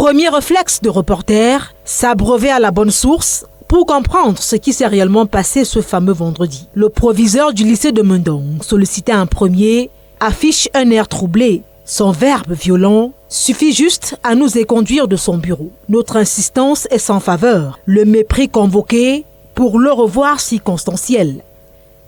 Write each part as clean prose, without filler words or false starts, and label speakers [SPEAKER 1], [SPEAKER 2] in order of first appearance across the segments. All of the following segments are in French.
[SPEAKER 1] Premier réflexe de reporter, s'abreuver à la bonne source pour comprendre ce qui s'est réellement passé ce fameux vendredi. Le proviseur du lycée de Mendong, sollicité en premier, affiche un air troublé. Son verbe violent suffit juste à nous éconduire de son bureau. Notre insistance est sans faveur. Le mépris convoqué pour le revoir circonstanciel.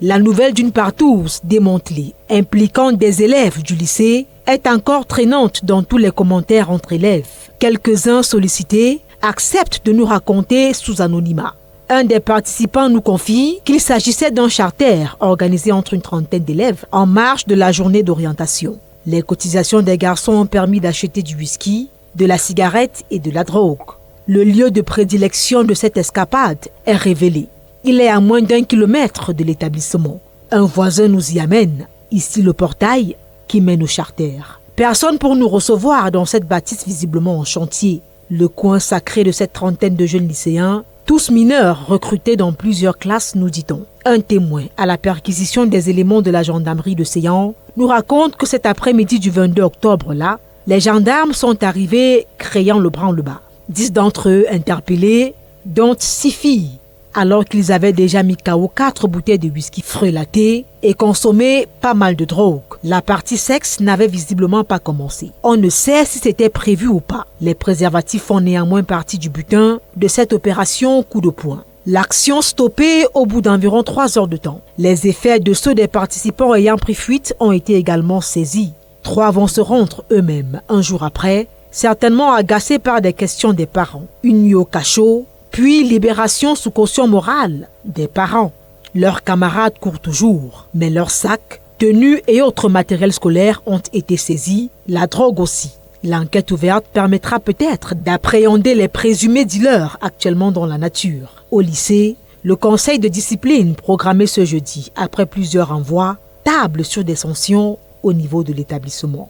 [SPEAKER 1] La nouvelle d'une partouze démantelée, impliquant des élèves du lycée, est encore traînante dans tous les commentaires entre élèves. Quelques-uns sollicités acceptent de nous raconter sous anonymat. Un des participants nous confie qu'il s'agissait d'un charter organisé entre une trentaine d'élèves en marge de la journée d'orientation. Les cotisations des garçons ont permis d'acheter du whisky, de la cigarette et de la drogue. Le lieu de prédilection de cette escapade est révélé. Il est à moins d'1 kilomètre de l'établissement. Un voisin nous y amène, ici le portail qui mène au charter. Personne pour nous recevoir dans cette bâtisse visiblement en chantier. Le coin sacré de cette trentaine de jeunes lycéens, tous mineurs recrutés dans plusieurs classes, nous dit-on. Un témoin à la perquisition des éléments de la gendarmerie de Séan nous raconte que cet après-midi du 22 octobre-là, les gendarmes sont arrivés créant le branle-bas. 10 d'entre eux interpellés, dont 6 filles, alors qu'ils avaient déjà mis KO 4 bouteilles de whisky frelaté et consommé pas mal de drogue. La partie sexe n'avait visiblement pas commencé. On ne sait si c'était prévu ou pas. Les préservatifs font néanmoins partie du butin de cette opération coup de poing. L'action stoppée au bout d'environ 3 heures de temps. Les effets de ceux des participants ayant pris fuite ont été également saisis. 3 vont se rendre eux-mêmes un jour après, certainement agacés par des questions des parents. Une nuit au cachot, puis libération sous caution morale des parents. Leurs camarades courent toujours, mais leurs sacs, tenues et autres matériels scolaires ont été saisis, la drogue aussi. L'enquête ouverte permettra peut-être d'appréhender les présumés dealers actuellement dans la nature. Au lycée, le conseil de discipline programmé ce jeudi, après plusieurs renvois, table sur des sanctions au niveau de l'établissement.